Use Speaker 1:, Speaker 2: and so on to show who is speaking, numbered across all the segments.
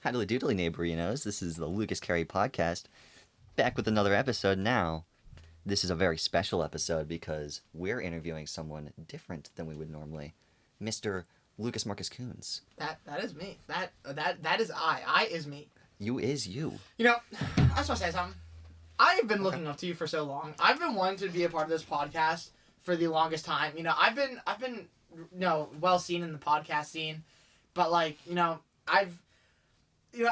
Speaker 1: Howdy doodly neighborinos. This is the Lucas Carey podcast, back with another episode now. This is a very special episode because we're interviewing someone different than we would normally. Mr. Lucas Marcus Kuhns.
Speaker 2: That is me. That is I. I is me.
Speaker 1: You is you.
Speaker 2: You know, I just want to say something. I've been looking up to you for so long. I've been wanting to be a part of this podcast for the longest time. You know, I've been well seen in the podcast scene, but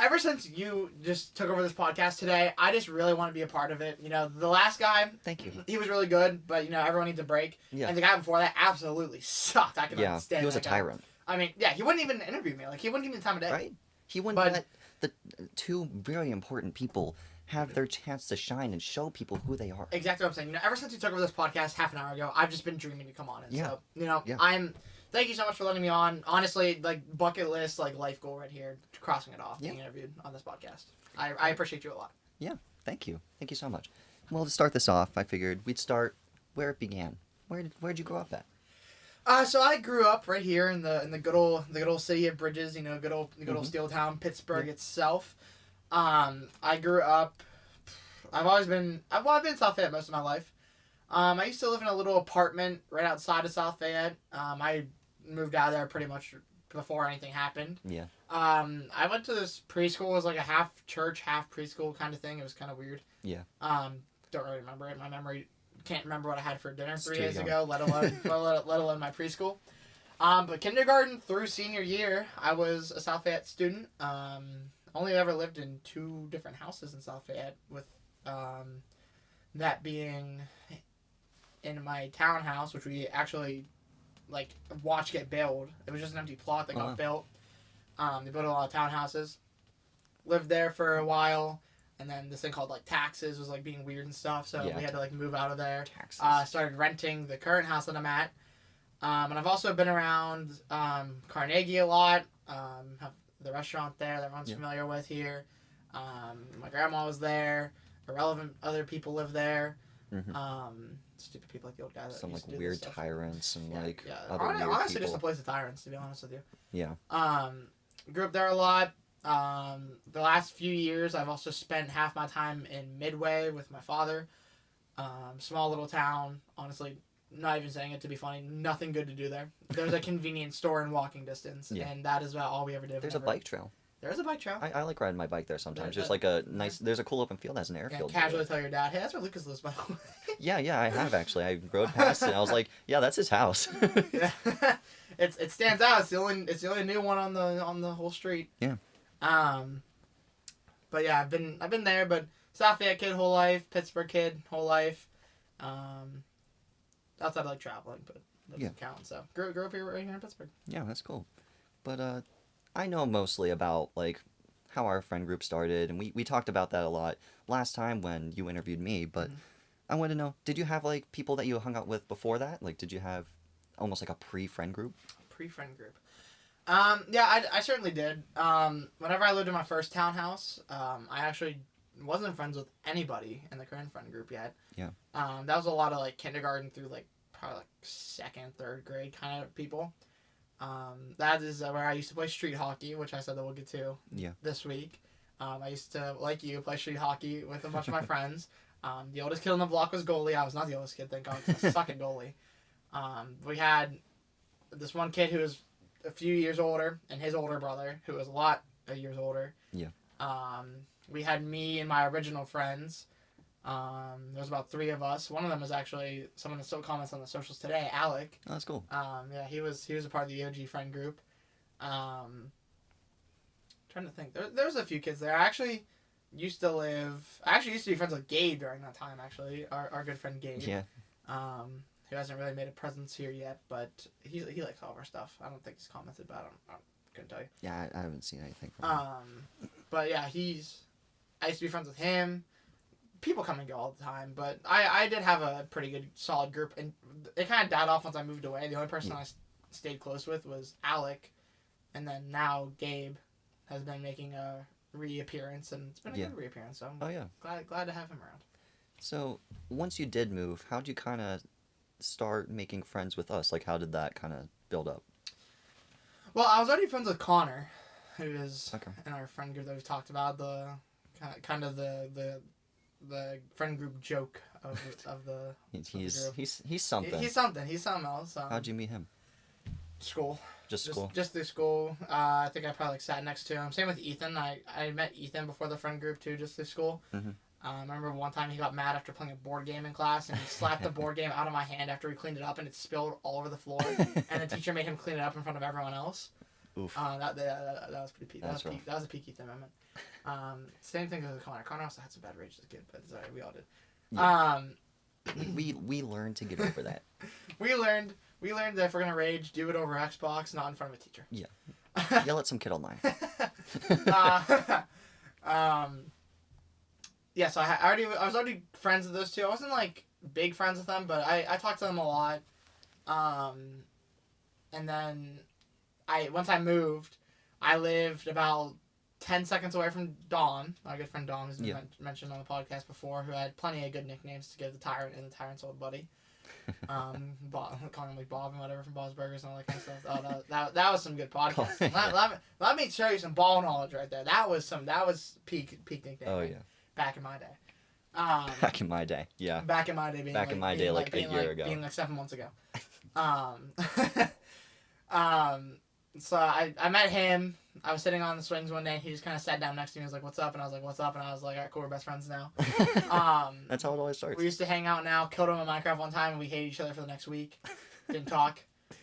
Speaker 2: ever since you just took over this podcast today, I just really want to be a part of it. You know, the last guy,
Speaker 1: Thank you.
Speaker 2: he was really good, but everyone needs a break.
Speaker 1: Yeah.
Speaker 2: And the guy before that absolutely sucked. I can understand.
Speaker 1: He was a
Speaker 2: that guy.
Speaker 1: tyrant.
Speaker 2: I mean, yeah, he wouldn't even interview me. Like, he wouldn't give me the time of day.
Speaker 1: Right? He wouldn't let the two very important people have their chance to shine and show people who they are.
Speaker 2: Exactly what I'm saying. You know, ever since you took over this podcast half an hour ago, I've just been dreaming to come on it.
Speaker 1: Yeah.
Speaker 2: So, thank you so much for letting me on. Honestly, bucket list, life goal right here, crossing it off, being interviewed on this podcast. I appreciate you a lot.
Speaker 1: Yeah, thank you. Thank you so much. Well, to start this off, I figured we'd start where it began. Where'd you grow up at?
Speaker 2: So I grew up right here in the good old city of Bridges. Good old steel town, Pittsburgh itself. I grew up. I've been in South Fayette most of my life. I used to live in a little apartment right outside of South Fayette. I moved out of there pretty much before anything happened.
Speaker 1: Yeah.
Speaker 2: I went to this preschool. It was like a half church, half preschool kind of thing. It was kind of weird.
Speaker 1: Yeah.
Speaker 2: Don't really remember it. My memory can't remember what I had for dinner 3 days ago, let alone my preschool. But kindergarten through senior year, I was a South Fayette student. Only ever lived in 2 different houses in South Fayette, with that being in my townhouse, which we actually watched get built. It was just an empty plot that got built. They built a lot of townhouses. Lived there for a while, and then this thing called taxes was being weird and stuff, so we had to move out of there.
Speaker 1: Taxes.
Speaker 2: Started renting the current house that I'm at. And I've also been around Carnegie a lot. Have the restaurant there that everyone's familiar with here. My grandma was there. Irrelevant other people live there.
Speaker 1: Mm-hmm.
Speaker 2: Stupid people like the old guy that
Speaker 1: Some
Speaker 2: used to do
Speaker 1: weird
Speaker 2: this stuff.
Speaker 1: tyrants and other
Speaker 2: honestly,
Speaker 1: weird
Speaker 2: just a
Speaker 1: people.
Speaker 2: place of tyrants, to be honest with you.
Speaker 1: Yeah.
Speaker 2: Grew up there a lot. The last few years, I've also spent half my time in Midway with my father. Small little town. Honestly, not even saying it to be funny. Nothing good to do there. There's a convenience store in walking distance, and that is about all we ever did.
Speaker 1: There's a bike trail.
Speaker 2: There's a bike trail.
Speaker 1: I like riding my bike there sometimes. There's a nice. There's a cool open field that has an airfield.
Speaker 2: Casually tell your dad, hey, that's where Lucas lives, by the way.
Speaker 1: Yeah, I have actually. I rode past it and I was like, yeah, that's his house.
Speaker 2: Yeah. It stands out. It's the only new one on the whole street.
Speaker 1: Yeah.
Speaker 2: But yeah, I've been there, but South Fayette kid whole life, Pittsburgh kid whole life. Outside of traveling, but that doesn't count. So grew up here right here in Pittsburgh.
Speaker 1: Yeah, that's cool. But I know mostly about how our friend group started, and we talked about that a lot last time when you interviewed me, but I want to know, did you have people that you hung out with before that? Did you have almost a pre-friend group?
Speaker 2: Pre-friend group. Yeah, I certainly did. Whenever I lived in my first townhouse, I actually wasn't friends with anybody in the current friend group yet.
Speaker 1: Yeah.
Speaker 2: That was a lot of kindergarten through probably 2nd, 3rd grade kind of people. That is where I used to play street hockey, which I said that we'll get to this week. I used to, like you, play street hockey with a bunch of my friends. The oldest kid on the block was goalie. I was not the oldest kid, thank God, because I suck at goalie. We had this one kid who was a few years older, and his older brother, who was a lot of years older.
Speaker 1: Yeah.
Speaker 2: We had me and my original friends. There was about 3 of us. One of them was actually someone that still comments on the socials today, Alec.
Speaker 1: Oh, that's cool.
Speaker 2: Yeah, he was a part of the OG friend group. Trying to think. There was a few kids there. I actually used to be friends with Gabe during that time, actually. Our good friend Gabe.
Speaker 1: Yeah.
Speaker 2: Who hasn't really made a presence here yet, but he likes all of our stuff. I don't think he's commented, but I couldn't tell you.
Speaker 1: Yeah, I haven't seen anything from him.
Speaker 2: But yeah, I used to be friends with him. People come and go all the time, but I did have a pretty good, solid group, and it kind of died off once I moved away. The only person I stayed close with was Alec, and then now Gabe has been making a reappearance, and it's been a good reappearance, so I'm glad to have him around.
Speaker 1: So, once you did move, how'd you kind of start making friends with us? How did that kind of build up?
Speaker 2: Well, I was already friends with Connor. who is
Speaker 1: Okay.
Speaker 2: in our friend group that we've talked about, the kind of the friend group joke of the
Speaker 1: He's
Speaker 2: group.
Speaker 1: he's something.
Speaker 2: He's something. He's something else.
Speaker 1: How'd you meet him?
Speaker 2: School.
Speaker 1: Just school.
Speaker 2: Just through school. I think I probably sat next to him. Same with Ethan. I met Ethan before the friend group too, just through school.
Speaker 1: Mm-hmm.
Speaker 2: I remember one time he got mad after playing a board game in class, and he slapped the board game out of my hand after we cleaned it up, and it spilled all over the floor. And the teacher made him clean it up in front of everyone else.
Speaker 1: Oof.
Speaker 2: That was pretty peak. That was a peak Ethan moment. Same thing with Connor. Connor also had some bad rage as a kid, but sorry, we all did.
Speaker 1: Yeah. We learned to get over that.
Speaker 2: we learned that if we're gonna rage, do it over Xbox, not in front of a teacher.
Speaker 1: Yeah. Yell at some kid online.
Speaker 2: Yeah, so I was already friends with those two. I wasn't like big friends with them, but I talked to them a lot. And then once I moved, I lived about 10 seconds away from Dom, my good friend Dom, who's been mentioned on the podcast before, who had plenty of good nicknames to give the Tyrant and the Tyrant's old buddy. Calling him like Bob and whatever from Bob's Burgers and all that kind of stuff. Oh, that was some good podcast. let me show you some ball knowledge right there. That was peak nickname.
Speaker 1: Oh yeah.
Speaker 2: Back in my day.
Speaker 1: Back in my day, yeah.
Speaker 2: Back in my day, being
Speaker 1: back in my day, like a year ago.
Speaker 2: Being like 7 months ago. So I met him. I was sitting on the swings one day, and he just kind of sat down next to me. He was like, "What's up?" And I was like, "What's up?" And I was like, "All right, cool, we're best friends now."
Speaker 1: That's how it always starts.
Speaker 2: We used to hang out now. Killed him in Minecraft one time, and we hated each other for the next week. Didn't talk.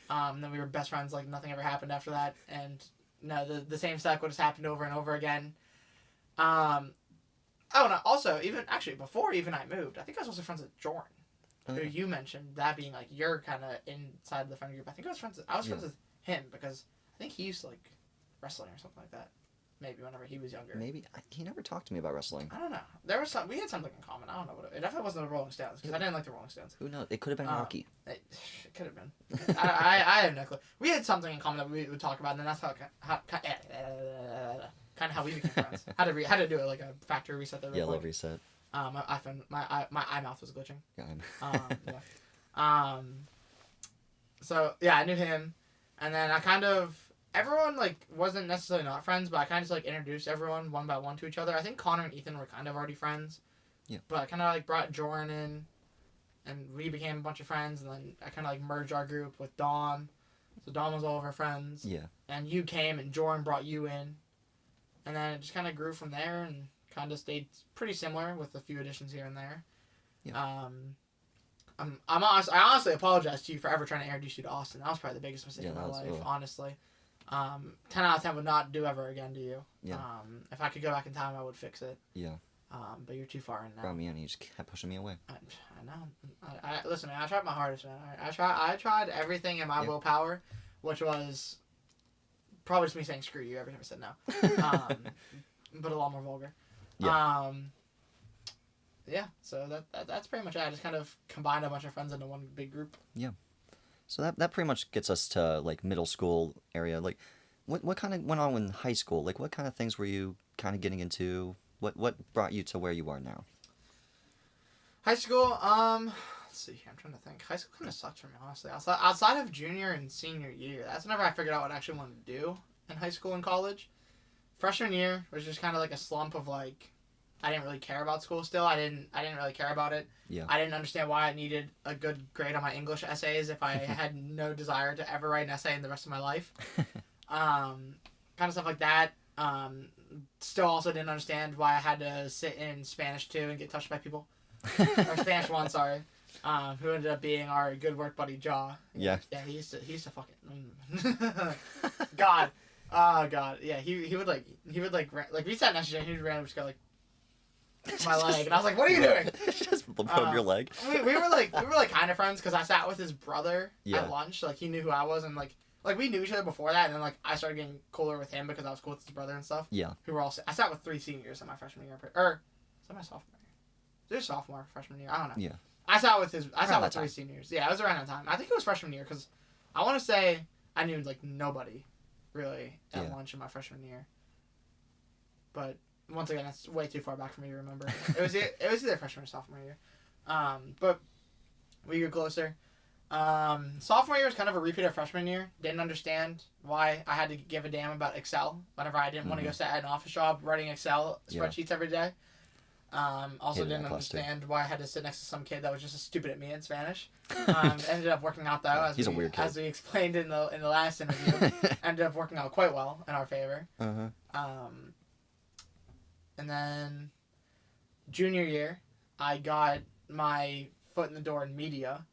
Speaker 2: And then we were best friends, like nothing ever happened after that. And no, the same stuff would just happened over and over again. Oh, and also, before I moved, I think I was also friends with Jordan, who you mentioned, that being like you're kind of inside the friend group. I think I was friends with him because I think he used to like wrestling or something like that. Maybe whenever he was younger.
Speaker 1: Maybe he never talked to me about wrestling.
Speaker 2: I don't know. We had something in common. I don't know what it definitely wasn't the Rolling Stones because I didn't like the Rolling Stones.
Speaker 1: Who knows? It could have been Rocky.
Speaker 2: It could have been. I have no clue. We had something in common that we would talk about, and then that's kind of how we became friends. Had to do it like a factory reset there.
Speaker 1: Yeah, reset.
Speaker 2: My iPhone, my eye mouth was glitching.
Speaker 1: Yeah.
Speaker 2: So yeah, I knew him, and then everyone like wasn't necessarily not friends, but I kind of just like introduced everyone one by one to each other. I think Connor and Ethan were kind of already friends.
Speaker 1: Yeah.
Speaker 2: But I kind of like brought Jordan in, and we became a bunch of friends, and then I kind of like merged our group with Dom. So Dom was all of our friends.
Speaker 1: Yeah. And
Speaker 2: you came, and Jordan brought you in, and then it just kind of grew from there, and kind of stayed pretty similar with a few additions here and there.
Speaker 1: Yeah.
Speaker 2: I honestly apologize to you for ever trying to introduce you to Austin. That was probably the biggest mistake of my life, honestly. 10 out of 10 would not do ever again to you.
Speaker 1: Yeah.
Speaker 2: If I could go back in time, I would fix it.
Speaker 1: Yeah.
Speaker 2: But you're too far in now.
Speaker 1: Brought me in, and he just kept pushing me away.
Speaker 2: I know. Listen, man, I tried my hardest, man. I tried everything in my willpower, which was probably just me saying screw you every time I said no. But a lot more vulgar.
Speaker 1: Yeah.
Speaker 2: Yeah, so that's pretty much it. I just kind of combined a bunch of friends into one big group.
Speaker 1: Yeah. So that pretty much gets us to like middle school area. Like, what kind of went on in high school? Like, what kind of things were you kind of getting into? What brought you to where you are now?
Speaker 2: High school, let's see here. I'm trying to think. High school kind of sucked for me, honestly. Outside of junior and senior year, that's whenever I figured out what I actually wanted to do in high school and college. Freshman year was just kind of like a slump of like, I didn't really care about school still. I didn't really care about it.
Speaker 1: Yeah.
Speaker 2: I didn't understand why I needed a good grade on my English essays if I had no desire to ever write an essay in the rest of my life. Kind of stuff like that. Still also didn't understand why I had to sit in Spanish 2 and get touched by people. Or Spanish 1, sorry. Who ended up being our good work buddy, Jaw.
Speaker 1: Yeah.
Speaker 2: Yeah, he used to fucking... God. Oh, God. Yeah, he would we sat next to each other and he would randomly just go like, my leg, and I was like, "What are you doing?"
Speaker 1: Just rub your leg.
Speaker 2: we were kind of friends because I sat with his brother at lunch. Like he knew who I was, and like we knew each other before that. And then like I started getting cooler with him because I was cool with his brother and stuff.
Speaker 1: Yeah.
Speaker 2: Who were all I sat with 3 seniors in my freshman year, or is that my sophomore year? Is it sophomore, freshman year? I don't know.
Speaker 1: Yeah.
Speaker 2: I sat with 3 seniors. Yeah, it was around that time. I think it was freshman year because I want to say I knew like nobody really at lunch in my freshman year, but. Once again, that's way too far back for me to remember. It was either freshman or sophomore year. But we grew closer. Sophomore year was kind of a repeat of freshman year. Didn't understand why I had to give a damn about Excel whenever I didn't want to go sit at an office job writing Excel spreadsheets every day. Also didn't understand why I had to sit next to some kid that was just as stupid at me in Spanish. Ended up working out though,
Speaker 1: he's a weird kid.
Speaker 2: as we explained in the last interview. Ended up working out quite well in our favor. And then junior year, I got my foot in the door in media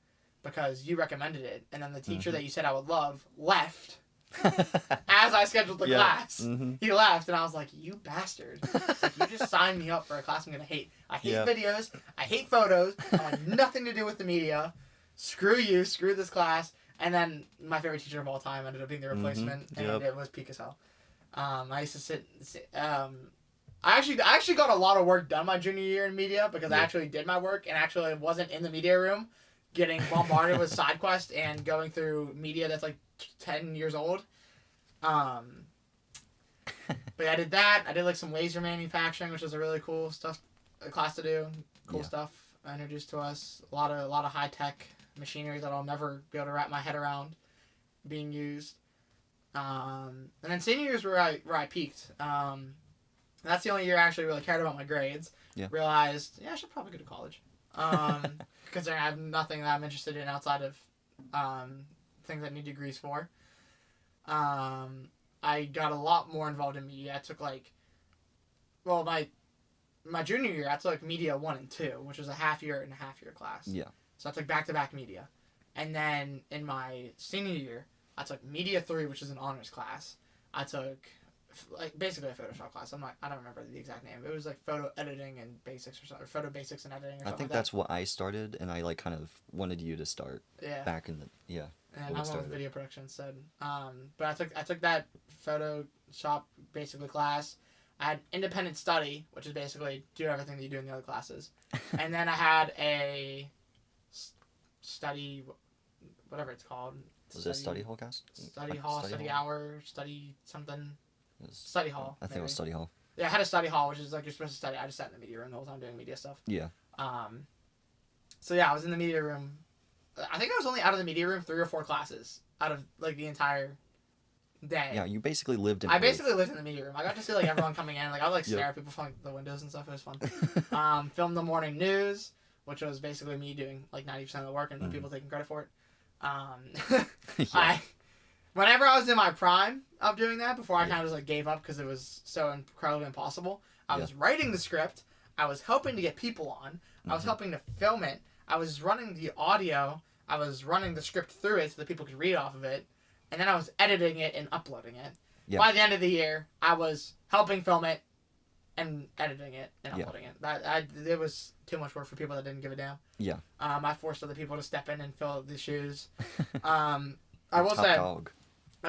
Speaker 2: because you recommended it, and then the teacher that you said I would love left. As I scheduled the class, he left, and I was like, "You bastard! Like, you just signed me up for a class I'm gonna hate. I hate videos. I hate photos. I want nothing to do with the media. Screw you. Screw this class." And then my favorite teacher of all time ended up being the replacement, and it was peak as hell. I used to sit. I actually got a lot of work done my junior year in media because I actually did my work and actually wasn't in the media room, getting bombarded with side quests and going through media that's like 10 years old. But yeah, I did that. I did like some laser manufacturing, which was a really cool class to do. Cool stuff introduced to us. A lot of high tech machinery that I'll never be able to wrap my head around being used. And then senior year is where I peaked. That's the only year I actually really cared about my grades. Yeah. Realized, I should probably go to college. Considering I have nothing that I'm interested in outside of things I need degrees for. I got a lot more involved in media. I took my junior year, I took media 1 and 2, which was a half year class. Yeah. So I took back-to-back media. And then in my senior year, I took media 3, which is an honors class. I took basically a Photoshop class. I don't remember the exact name. It was like photo editing and basics or something, or photo basics and editing or something.
Speaker 1: I think that's what I started, and I kind of wanted you to start. Yeah. Back in the
Speaker 2: And I went with video production instead. But I took that Photoshop basically class. I had independent study, which is basically do everything that you do in the other classes, and then I had a study, whatever it's called.
Speaker 1: Was it study hall class?
Speaker 2: Study hall, study hour, study something. Study hall.
Speaker 1: I think it was study hall.
Speaker 2: Yeah, I had a study hall, which is like you're supposed to study. I just sat in the media room the whole time doing media stuff. Yeah. So yeah, I was in the media room. I think I was only out of the media room 3 or 4 classes out of like the entire day.
Speaker 1: Yeah, you basically lived in.
Speaker 2: I basically lived in the media room. I got to see like everyone coming in. Like I would stare at people from like, the windows and stuff. It was fun. Filmed the morning news, which was basically me doing like 90% of the work and people taking credit for it. Whenever I was in my prime of doing that, before I kind of just like gave up because it was so incredibly impossible, I was writing the script. I was helping to get people on. I was helping to film it. I was running the audio. I was running the script through it so that people could read off of it. And then I was editing it and uploading it. Yeah. By the end of the year, I was helping film it and editing it and uploading it. It was too much work for people that didn't give a damn. Yeah. I forced other people to step in and fill the shoes. I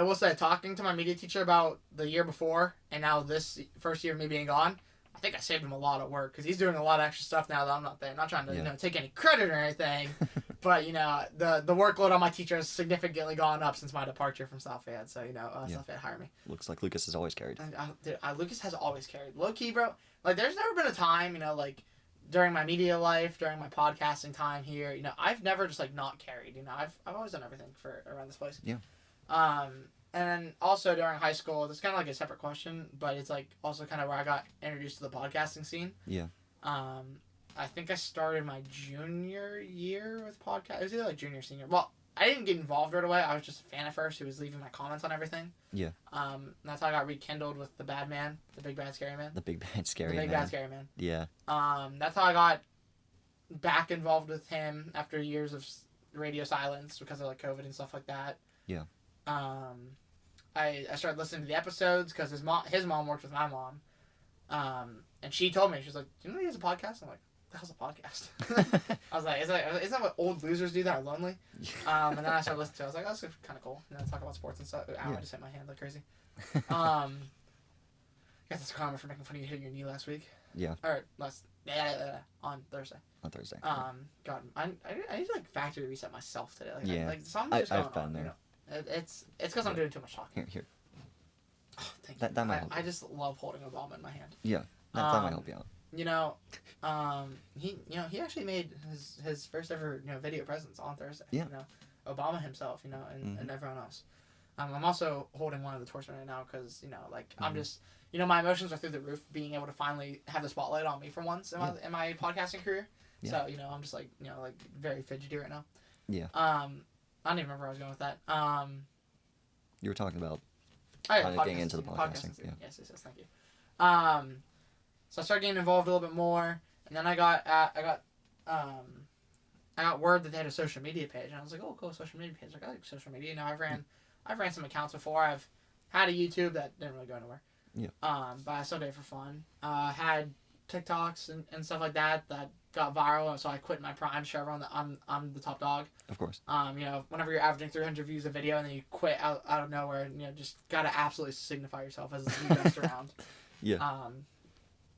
Speaker 2: will say, talking to my media teacher about the year before and now this first year of me being gone, I think I saved him a lot of work because he's doing a lot of extra stuff now that I'm not there. I'm not trying to take any credit or anything, but the workload on my teacher has significantly gone up since my departure from South Fayette. So South Fayette hired me.
Speaker 1: Looks like Lucas has always carried.
Speaker 2: Lucas has always carried. Low key, bro. Like there's never been a time like during my media life, during my podcasting time here, I've never just like not carried. I've always done everything for around this place. Yeah. And then also during high school, this is kind of like a separate question, but it's like also kind of where I got introduced to the podcasting scene. Yeah. I think I started my junior year with podcast. It was either like junior or senior. Well, I didn't get involved right away. I was just a fan at first who was leaving my comments on everything. Yeah. That's how I got rekindled with the bad man, the big bad scary man.
Speaker 1: The big bad scary man.
Speaker 2: The big bad scary man.
Speaker 1: Yeah.
Speaker 2: That's how I got back involved with him after years of radio silence because of like COVID and stuff like that. Yeah. I started listening to the episodes because his mom worked with my mom. And she told me, she was like, "Do you know he has a podcast?" I'm like, "What the hell's a podcast?" I was like, "Isn't that what old losers do that are lonely?" And then I started listening to it. I was like, "Oh, that's kind of cool." And then talk about sports and stuff. Ow, I just hit my hand like crazy. I guess it's karma for making fun of you hitting your knee last week. Yeah. Or on Thursday.
Speaker 1: On Thursday.
Speaker 2: God, I need to like factory reset myself today. Like,
Speaker 1: yeah.
Speaker 2: Something's just going
Speaker 1: I've been
Speaker 2: on,
Speaker 1: there.
Speaker 2: It's because I'm doing too much talking.
Speaker 1: Here.
Speaker 2: Oh, thank
Speaker 1: that might help.
Speaker 2: I just love holding a bomb in my hand.
Speaker 1: Yeah, that might help you out.
Speaker 2: He actually made his first ever video presence on Thursday. Yeah. Obama himself, you know, and everyone else. I'm also holding one of the torches right now because, you know, like, I'm just, you know, my emotions are through the roof being able to finally have the spotlight on me for once in my podcasting career. Yeah. So, you know, I'm just, like, you know, like, very fidgety right now.
Speaker 1: Yeah.
Speaker 2: I don't even remember where I was going with that.
Speaker 1: You were talking about getting into the podcasting. Yeah.
Speaker 2: Yes, thank you. So I started getting involved a little bit more, and then I got word that they had a social media page, and I was like, oh, cool, social media page. Like, I like social media. You know, I've ran some accounts before. I've had a YouTube that didn't really go anywhere.
Speaker 1: Yeah.
Speaker 2: But I still did it for fun. Had TikToks and stuff like that got viral, and so I quit my prime. Show everyone that I'm the top dog.
Speaker 1: Of course.
Speaker 2: You know, whenever you're averaging 300 views a video and then you quit out of nowhere, and, you know, just gotta absolutely signify yourself as the best around.
Speaker 1: Yeah.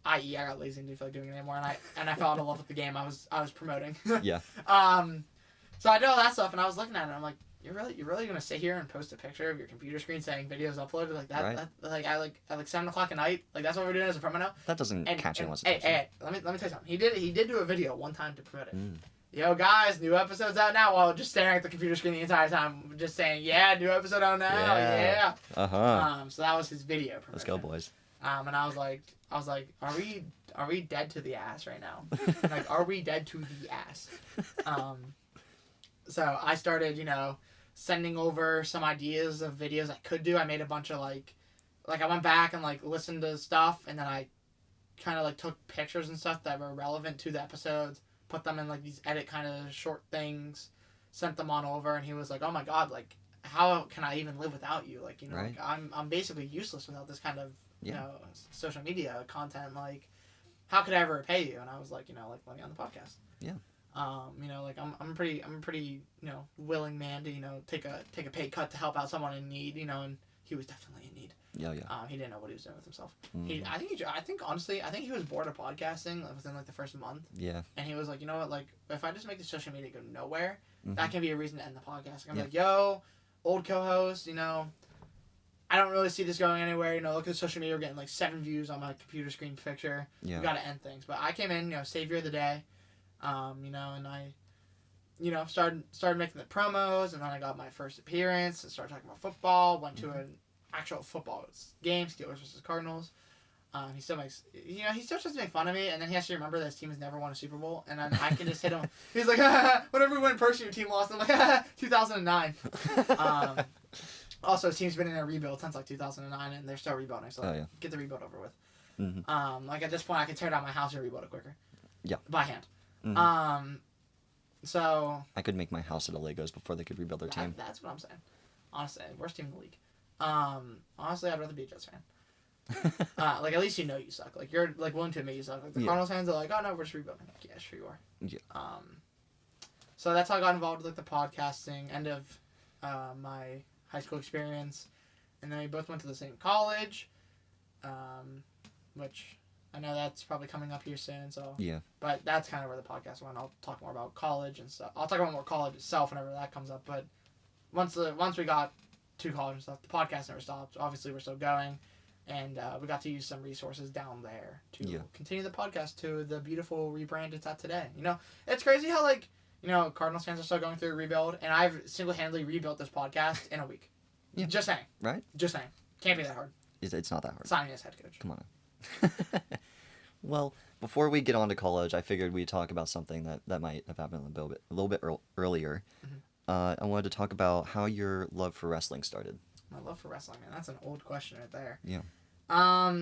Speaker 2: I.e., I got lazy and didn't feel like doing it anymore, and I fell in love with the game I was promoting.
Speaker 1: Yeah.
Speaker 2: So I did all that stuff, and I was looking at it, and I'm like, you're really gonna sit here and post a picture of your computer screen saying videos uploaded like that?
Speaker 1: Right.
Speaker 2: Like at 7:00 at night? Like, that's what we're doing as a promo now?
Speaker 1: That doesn't catch anyone's
Speaker 2: attention. Hey, let me tell you something. He did do a video one time to promote it. Yo, guys, new episode's out now, while just staring at the computer screen the entire time, just saying, yeah, new episode out now, yeah. So that was his video promotion.
Speaker 1: Let's go, boys.
Speaker 2: And I was like, are we dead to the ass right now? Like, are we dead to the ass? So I started, you know, sending over some ideas of videos I could do. I made a bunch of, like I went back and, like, listened to stuff, and then I kind of, like, took pictures and stuff that were relevant to the episodes, put them in, like, these edit kind of short things, sent them on over, and he was like, oh my god, like, how can I even live without you? Like, you know,
Speaker 1: right.
Speaker 2: like, I'm basically useless without this kind of, you know, social media content. Like, how could I ever repay you? And I was like, you know, like, let me on the podcast.
Speaker 1: Yeah.
Speaker 2: You know, like, I'm a pretty, you know, willing man to, you know, take a pay cut to help out someone in need, you know, and he was definitely in need.
Speaker 1: Yeah, yeah.
Speaker 2: He didn't know what he was doing with himself. I think honestly he was bored of podcasting within, like, the first month.
Speaker 1: Yeah.
Speaker 2: And he was like, you know what, like, if I just make the social media go nowhere, that can be a reason to end the podcast. I'm like, yo, old co-host, you know, I don't really see this going anywhere. You know, look at the social media, we're getting like 7 views on my computer screen picture. Yeah. We gotta end things. But I came in, you know, savior of the day, you know, and I, you know, started making the promos, and then I got my first appearance and started talking about football. Went to an actual football game, Steelers versus Cardinals. He still tries to make fun of me, and then he has to remember that his team has never won a Super Bowl, and then I can just hit him. He's like, whenever we win in person, your team lost. And I'm like, 2009. Also, his team's been in a rebuild since, like, 2009, and they're still rebuilding, so get the rebuild over with. Like, at this point, I can tear down my house and rebuild it quicker.
Speaker 1: Yeah.
Speaker 2: By hand. So...
Speaker 1: I could make my house out of Legos before they could rebuild their team.
Speaker 2: That's what I'm saying. Honestly, worst team in the league. Honestly, I'd rather be a Jets fan. Like, at least you know you suck. Like, you're, like, willing to admit you suck. Like, the Cardinals fans are like, oh, no, we're just rebuilding. Like, yeah, sure you are.
Speaker 1: Yeah.
Speaker 2: So that's how I got involved with, like, the podcasting, end of my high school experience. And then we both went to the same college, which I know that's probably coming up here soon, so... Yeah. But that's kind of where the podcast went. I'll talk more about college and stuff. I'll talk about more college itself whenever that comes up, but once we got to college and stuff, the podcast never stopped. Obviously, we're still going. And we got to use some resources down there to continue the podcast to the beautiful rebrand it's at today. You know, it's crazy how, like, you know, Cardinals fans are still going through a rebuild, and I've single-handedly rebuilt this podcast in a week. Yeah. Just saying. Right? Just saying. Can't be that hard.
Speaker 1: It's not that hard.
Speaker 2: Signing as head coach.
Speaker 1: Come on. Well, before we get on to college, I figured we'd talk about something that might have happened a little bit earlier. I wanted to talk about how your love for wrestling started.
Speaker 2: My love for wrestling, man. That's an old question right there.
Speaker 1: Yeah.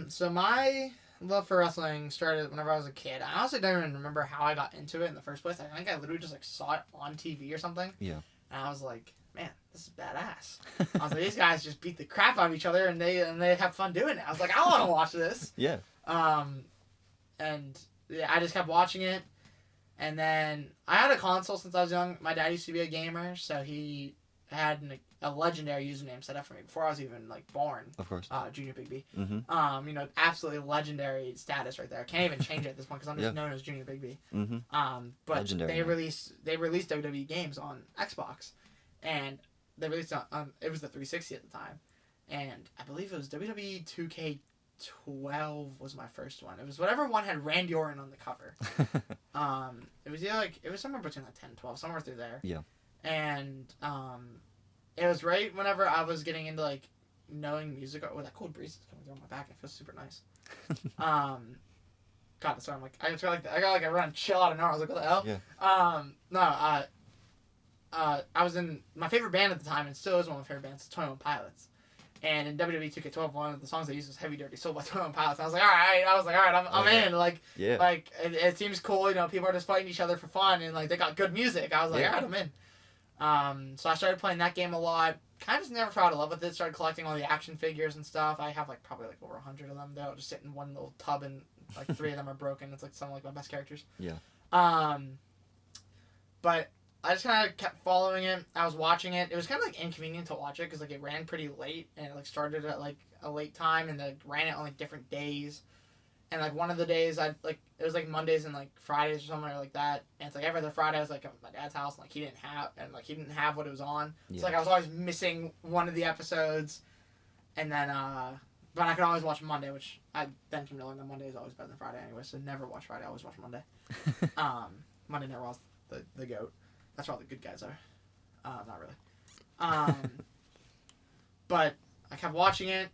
Speaker 2: So my love for wrestling started whenever I was a kid. I honestly don't even remember how I got into it in the first place. I think I literally just, like, saw it on TV or something. Yeah. And I was like, man, this is badass. I was like, these guys just beat the crap out of each other, and they have fun doing it. I was like, I want to watch this. Yeah. And yeah, I just kept watching it. And then I had a console since I was young. My dad used to be a gamer, so he had a legendary username set up for me before I was even, like, born. Of course. Junior Big B. Mm-hmm. You know, absolutely legendary status right there. Can't even change it at this point because I'm just known as Junior Big B. Mm-hmm. But legendary, they released WWE games on Xbox, and they released it was the 360 at the time, and I believe it was WWE 2K12 was my first one. It was whatever one had Randy Orton on the cover. It was somewhere between, like, 10 and 12, somewhere through there. Yeah. and it was right whenever I was getting into like knowing music. Oh, that cold breeze is coming down my back. It feels super nice. God, sorry. I'm like, I got like a run chill out of nowhere. I was like, what the hell?
Speaker 1: Yeah.
Speaker 2: No. I was in my favorite band at the time, and still is one of my favorite bands, 21 Pilots. And in WWE 2K12, one of the songs they used was "Heavy Dirty Soul" by 21 Pilots. And I was like, all right, I'm in. Like,
Speaker 1: yeah.
Speaker 2: Like it seems cool. You know, people are just fighting each other for fun, and like they got good music. I was like, all right, I'm in. So I started playing that game a lot. Kind of just never fell out of love with it. Started collecting all the action figures and stuff. I have like probably like over 100 of them. They'll just sit in one little tub, and like 3 of them are broken. It's like some of like my best characters.
Speaker 1: Yeah.
Speaker 2: But I just kind of kept following it. I was watching it. It was kind of like inconvenient to watch it because like it ran pretty late, and it like started at like a late time, and it ran it on like different days. And like one of the days it was like Mondays and like Fridays or something like that. And it's like every other Friday I was like at my dad's house, and like he didn't have what it was on. Yeah. So like I was always missing one of the episodes. And then but I could always watch Monday, which I then came to learn that Monday is always better than Friday anyway. So never watch Friday, I always watch Monday. Monday Night Raw's the GOAT. That's where all the good guys are. Not really. But I kept watching it,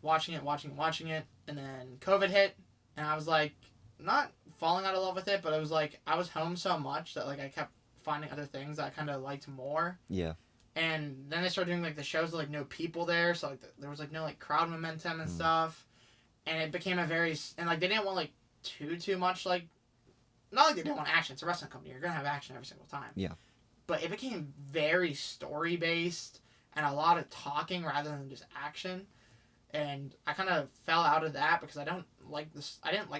Speaker 2: and then COVID hit, and I was like, not falling out of love with it, but it was like, I was home so much that like I kept finding other things that I kind of liked more.
Speaker 1: Yeah.
Speaker 2: And then they started doing like the shows with like no people there, so like there was like no like crowd momentum and stuff, and it became and like they didn't want like too much like, not like they didn't want action. It's a wrestling company, you're gonna have action every single time.
Speaker 1: Yeah.
Speaker 2: But it became very story based and a lot of talking rather than just action. And I kind of fell out of that because I didn't like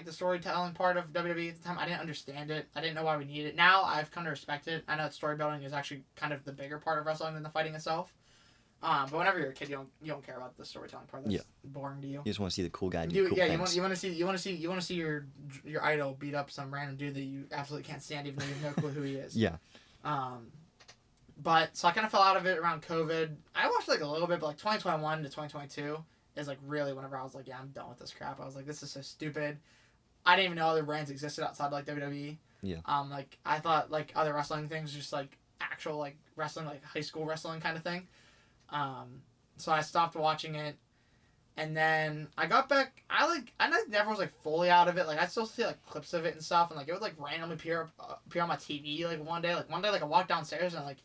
Speaker 2: the storytelling part of WWE at the time. I didn't understand it. I didn't know why we needed it. Now I've come to respect it. I know that story building is actually kind of the bigger part of wrestling than the fighting itself. But whenever you're a kid, you don't care about the storytelling part. That's boring to you.
Speaker 1: You just want to see the cool guy do cool things.
Speaker 2: You want to see your idol beat up some random dude that you absolutely can't stand, even though you have no clue who he is.
Speaker 1: Yeah.
Speaker 2: But so I kind of fell out of it around COVID. I watched like a little bit, but like 2021 to 2022 is like really whenever I was like, yeah, I'm done with this crap. I was like, this is so stupid. I didn't even know other brands existed outside like WWE.
Speaker 1: Yeah.
Speaker 2: Like I thought like other wrestling things just like actual like wrestling, like high school wrestling kind of thing. So I stopped watching it, and then I got back. I never was like fully out of it. Like I still see like clips of it and stuff, and like it would like randomly appear on my TV like one day. Like I walked downstairs and like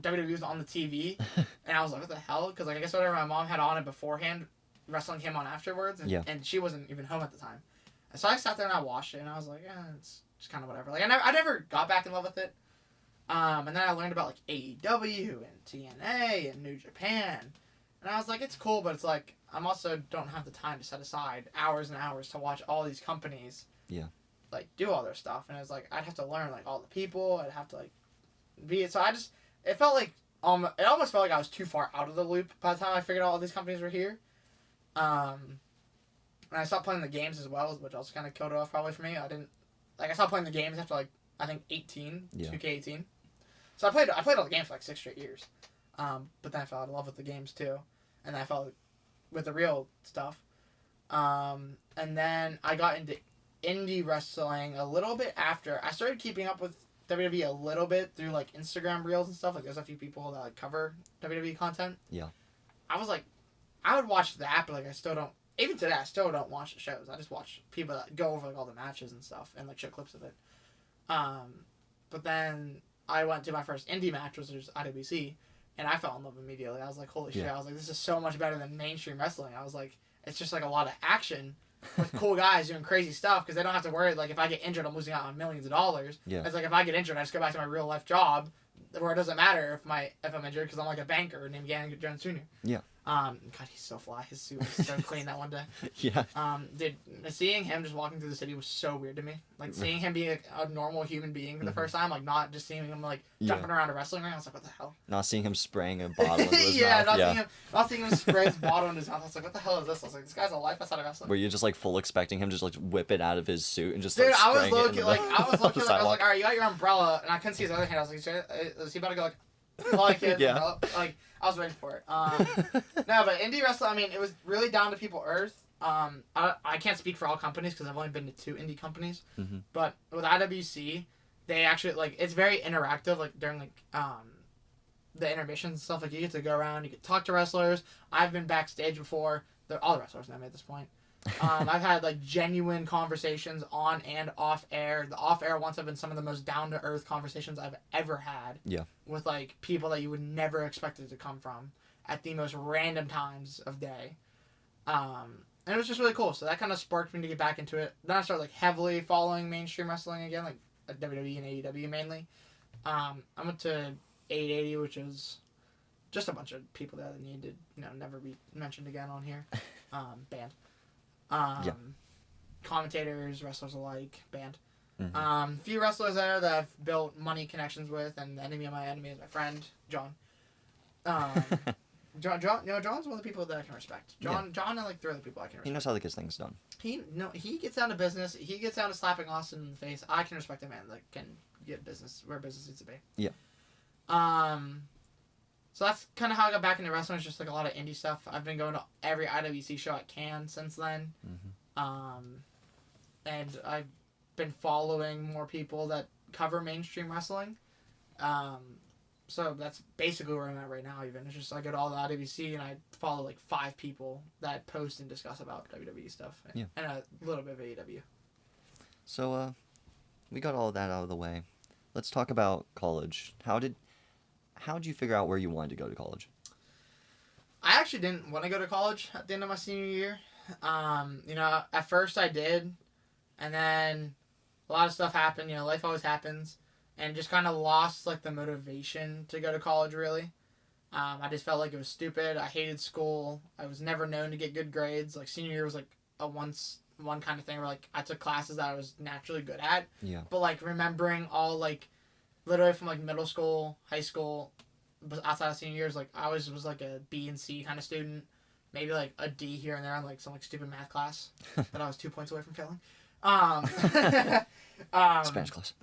Speaker 2: WWE was on the TV, and I was like, what the hell? Because like I guess whatever my mom had on it beforehand, wrestling came on afterwards, and she wasn't even home at the time. And so I sat there and I watched it, and I was like, yeah, it's just kind of whatever. Like I never got back in love with it. And then I learned about like AEW and TNA and New Japan, and I was like, it's cool, but it's like I'm also don't have the time to set aside hours and hours to watch all these companies.
Speaker 1: Yeah.
Speaker 2: Like do all their stuff, and it was like I'd have to learn like all the people. I'd have to like be so it felt like it almost felt like I was too far out of the loop by the time I figured out all these companies were here. And I stopped playing the games as well, which also kind of killed it off probably for me. I stopped playing the games after like I think 18, 2K18. So I played all the games for like 6 straight years. But then I fell out of love with the games too, and then I fell with the real stuff. And then I got into indie wrestling a little bit after. I started keeping up with WWE a little bit through like Instagram reels and stuff. Like there's a few people that like cover WWE content.
Speaker 1: Yeah.
Speaker 2: I was like, I would watch that, but like I still don't. Even today, I still don't watch the shows. I just watch people that go over like all the matches and stuff and like show clips of it. But then I went to my first indie match, which was IWC, and I fell in love immediately. I was like, holy shit! I was like, this is so much better than mainstream wrestling. I was like, it's just like a lot of action with cool guys doing crazy stuff because they don't have to worry like if I get injured, I'm losing out on millions of dollars.
Speaker 1: Yeah.
Speaker 2: It's like if I get injured, I just go back to my real life job where it doesn't matter if I'm injured because I'm like a banker named Gannon Jones Jr.
Speaker 1: Yeah.
Speaker 2: God, he's so fly. His suit was so clean that one day.
Speaker 1: Yeah.
Speaker 2: Dude, seeing him just walking through the city was so weird to me. Like seeing him being a normal human being for the first time, like not just seeing him like jumping around a wrestling ring. I was like, what the hell?
Speaker 1: Not seeing him spraying a bottle into his mouth.
Speaker 2: Not seeing him spray his bottle in his mouth. I was like, what the hell is this? I was like, this guy's a life outside of wrestling.
Speaker 1: Were you just like full expecting him just like whip it out of his suit and just
Speaker 2: dude,
Speaker 1: like
Speaker 2: I was
Speaker 1: spraying
Speaker 2: low-key,
Speaker 1: it
Speaker 2: like I was like, all right, you got your umbrella, and I couldn't see his other hand. I was like, is he about to go like
Speaker 1: yeah.
Speaker 2: Like I was waiting for it. No, but indie wrestling, I mean, it was really down to People Earth. I can't speak for all companies because I've only been to 2 indie companies.
Speaker 1: Mm-hmm.
Speaker 2: But with IWC, they actually like it's very interactive. Like during like the intermissions and stuff. Like, you get to go around, you get to talk to wrestlers. I've been backstage before. All the wrestlers know me at this point. I've had like genuine conversations on and off air. The off air ones have been some of the most down to earth conversations I've ever had.
Speaker 1: Yeah.
Speaker 2: With like people that you would never expect it to come from at the most random times of day. And it was just really cool. So that kind of sparked me to get back into it. Then I started like heavily following mainstream wrestling again, like WWE and AEW mainly. I went to 880, which is just a bunch of people that need to, never be mentioned again on here. Banned. Commentators, wrestlers alike, banned.
Speaker 1: Mm-hmm.
Speaker 2: Few wrestlers there that I've built money connections with, and the enemy of my enemy is my friend, John. John's one of the people that I can respect. John and like 3 other people I can respect.
Speaker 1: He knows how to get things done.
Speaker 2: He gets down to business. He gets down to slapping Austin in the face. I can respect a man that can get business where business needs to be.
Speaker 1: Yeah.
Speaker 2: So that's kind of how I got back into wrestling. It's just like a lot of indie stuff. I've been going to every IWC show I can since then.
Speaker 1: Mm-hmm.
Speaker 2: And I've been following more people that cover mainstream wrestling. So that's basically where I'm at right now even. It's just I go to all the IWC and I follow like 5 people that post and discuss about WWE stuff. And a little bit of AEW.
Speaker 1: So, we got all of that out of the way. Let's talk about college. How did you figure out where you wanted to go to college?
Speaker 2: I actually didn't want to go to college at the end of my senior year. At first I did, and then a lot of stuff happened. Life always happens, and just kind of lost like the motivation to go to college. Really, I just felt like it was stupid. I hated school. I was never known to get good grades. Like senior year was like a one kind of thing where like I took classes that I was naturally good at.
Speaker 1: Yeah.
Speaker 2: But like remembering all like literally from like middle school, high school, but outside of senior years, like I always was like a B and C kind of student, maybe like a D here and there on like some like stupid math class that I was 2 points away from failing.
Speaker 1: Spanish class.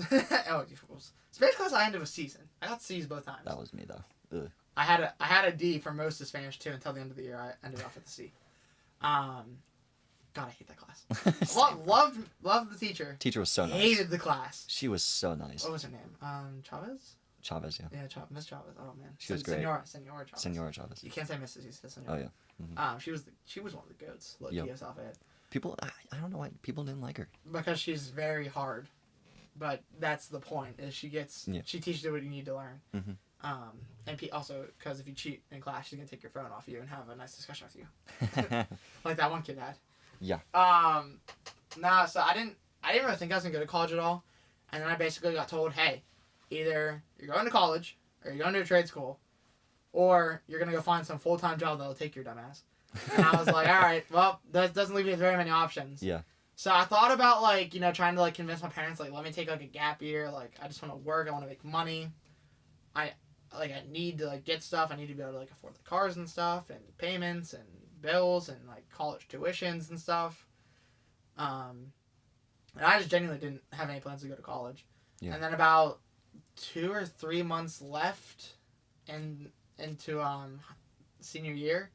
Speaker 2: Spanish class I ended with C's in. I got C's both times.
Speaker 1: That was me though. Ugh.
Speaker 2: I had a D for most of Spanish too until the end of the year. I ended off with a C. God, I hate that class. Loved the teacher.
Speaker 1: Teacher was so nice.
Speaker 2: Hated the class.
Speaker 1: She was so nice.
Speaker 2: What was her name? Chavez?
Speaker 1: Chavez, yeah.
Speaker 2: Yeah, Miss Chavez. Oh man,
Speaker 1: she was great.
Speaker 2: Senora Chavez.
Speaker 1: Senora Chavez.
Speaker 2: You can't say Mrs. You say Senora.
Speaker 1: Oh yeah. Mm-hmm.
Speaker 2: She was one of the goats. Look, yep. South Fayette.
Speaker 1: People, I don't know why people didn't like her.
Speaker 2: Because she's very hard, but that's the point. Is she teaches you what you need to learn.
Speaker 1: Mm-hmm.
Speaker 2: And also because if you cheat in class, she's gonna take your phone off you and have a nice discussion with you, like that one kid had.
Speaker 1: Yeah.
Speaker 2: So I didn't really think I was gonna go to college at all, and then I basically got told, hey, either you're going to college or you're going to a trade school, or you're gonna go find some full-time job that'll take your dumb ass. And I was like, all right, well, that doesn't leave me with very many options.
Speaker 1: Yeah.
Speaker 2: So I thought about like trying to like convince my parents like let me take like a gap year, like I just want to work, I want to make money, I need to like get stuff, I need to be able to like afford the cars and stuff and payments and bills and like college tuitions and stuff. And I just genuinely didn't have any plans to go to college. Yeah. And then about 2 or 3 months left into senior year,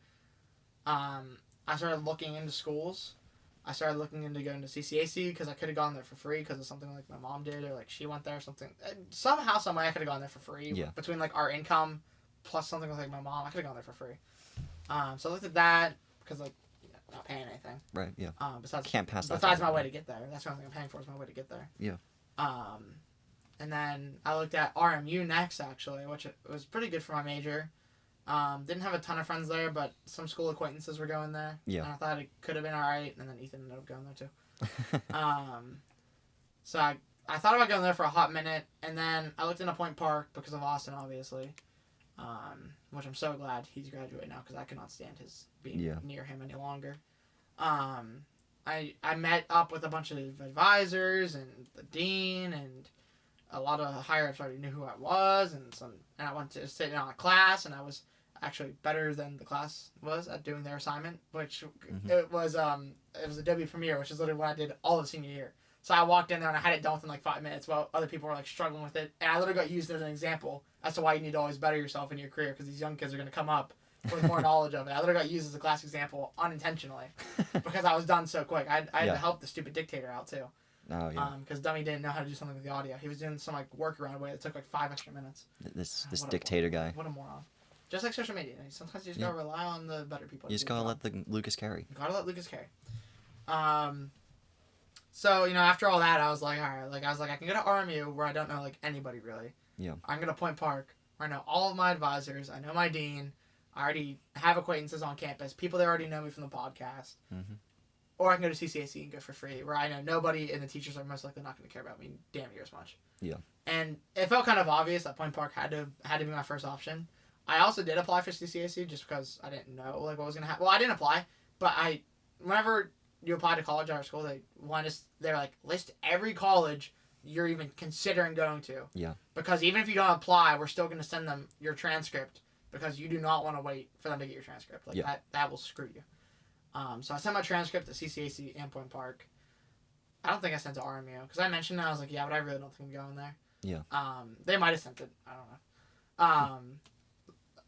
Speaker 2: I started looking into schools. I started looking into going to CCAC because I could have gone there for free because of something like my mom did or like she went there or something. Somehow, some way I could have gone there for free.
Speaker 1: Yeah. Between
Speaker 2: like our income plus something with like my mom, I could have gone there for free. So I looked at that because like not paying anything.
Speaker 1: Right. Yeah.
Speaker 2: Can't pass that. Besides my way to get there, that's the only thing I'm paying for is my way to get there.
Speaker 1: Yeah.
Speaker 2: And then I looked at RMU next actually, which was pretty good for my major. Didn't have a ton of friends there, but some school acquaintances were going there.
Speaker 1: Yeah.
Speaker 2: And I thought it could have been alright, and then Ethan ended up going there too. So I thought about going there for a hot minute, and then I looked into Point Park because of Austin, obviously. Which I'm so glad he's graduated now because I cannot stand his being near him any longer. I met up with a bunch of advisors and the dean and a lot of higher ups already knew who I was and I went to sit in on a class and I was actually better than the class was at doing their assignment, which it was Adobe Premiere, which is literally what I did all of senior year. So I walked in there and I had it done within like 5 minutes while other people were like struggling with it, and I literally got used as an example as to why you need to always better yourself in your career because these young kids are going to come up with more knowledge of it. I literally got used as a class example unintentionally because I was done so quick. I had to help the stupid dictator out too.
Speaker 1: Oh yeah.
Speaker 2: Because Dummy didn't know how to do something with the audio. He was doing some like workaround way that took like 5 extra minutes.
Speaker 1: This dictator guy.
Speaker 2: What a moron. Just like social media. Sometimes you just gotta rely on the better people.
Speaker 1: You just gotta let Lucas carry.
Speaker 2: Gotta let Lucas carry. So, after all that, I was like, all right. Like, I was like, I can go to RMU where I don't know, like, anybody really.
Speaker 1: Yeah.
Speaker 2: I can go to Point Park where I know all of my advisors. I know my dean. I already have acquaintances on campus. People that already know me from the podcast.
Speaker 1: Mm-hmm.
Speaker 2: Or I can go to CCAC and go for free, where I know nobody and the teachers are most likely not going to care about me damn near as much.
Speaker 1: Yeah.
Speaker 2: And it felt kind of obvious that Point Park had to be my first option. I also did apply for CCAC just because I didn't know like what was going to happen. Well, I didn't apply, but whenever you apply to college at our school, they're like, list every college you're even considering going to.
Speaker 1: Yeah.
Speaker 2: Because even if you don't apply, we're still going to send them your transcript because you do not want to wait for them to get your transcript. Like that will screw you. So I sent my transcript to CCAC and Point Park. I don't think I sent it to RMU because I mentioned that I was like, yeah, but I really don't think I'm going there.
Speaker 1: Yeah.
Speaker 2: They might have sent it. I don't